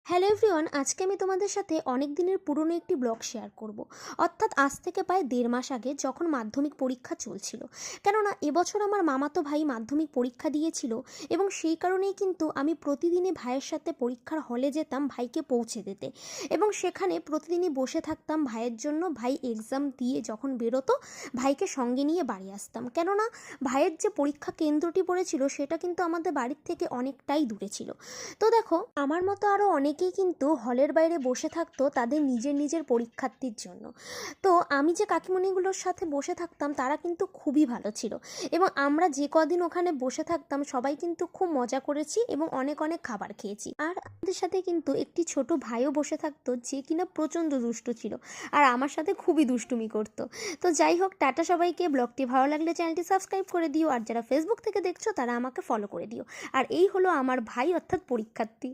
Hello everyone, আজকে আমি তোমাদের সাথে অনেক দিনের পুরনো একটি ব্লগ শেয়ার করব। অর্থাৎ আজ থেকে প্রায় 1.5 মাস আগে যখন মাধ্যমিক পরীক্ষা চলছিল। কেননা এবছর আমার মামাতো ভাই মাধ্যমিক পরীক্ষা দিয়েছিল এবং সেই কারণেই কিন্তু আমি প্রতিদিনই ভাইয়ের সাথে পরীক্ষার হলে যেতাম ভাইকে পৌঁছে দিতে, এবং সেখানে প্রতিদিনই বসে থাকতাম ভাইয়ের জন্য। ভাই এক্সাম দিয়ে যখন বেরোতো ভাইকে সঙ্গে নিয়ে বাড়ি আসতাম, কেননা ভাইয়ের যে পরীক্ষা কেন্দ্রটি পড়েছিল সেটা কিন্তু আমাদের বাড়ির থেকে অনেকটাই দূরে ছিল। তো দেখো, আমার মতো আরও অনেকেই কিন্তু হলের বাইরে বসে থাকতো তাদের নিজের নিজের পরীক্ষার্থীর জন্য। তো আমি যে কাকিমণিগুলোর সাথে বসে থাকতাম তারা কিন্তু খুবই ভালো ছিল, এবং আমরা যে কদিন ওখানে বসে থাকতাম সবাই কিন্তু খুব মজা করেছি এবং অনেক অনেক খাবার খেয়েছি। আর আমাদের সাথে কিন্তু একটি ছোট ভাইও বসে থাকতো যে কিনা প্রচণ্ড দুষ্ট ছিল আর আমার সাথে খুবই দুষ্টুমি করতো। তো যাই হোক, টাটা সবাইকে। ব্লগটি ভালো লাগলে চ্যানেলটি সাবস্ক্রাইব করে দিও, আর যারা ফেসবুক থেকে দেখছো তারা আমাকে ফলো করে দিও। আর এই হলো আমার ভাই অর্থাৎ পরীক্ষার্থী।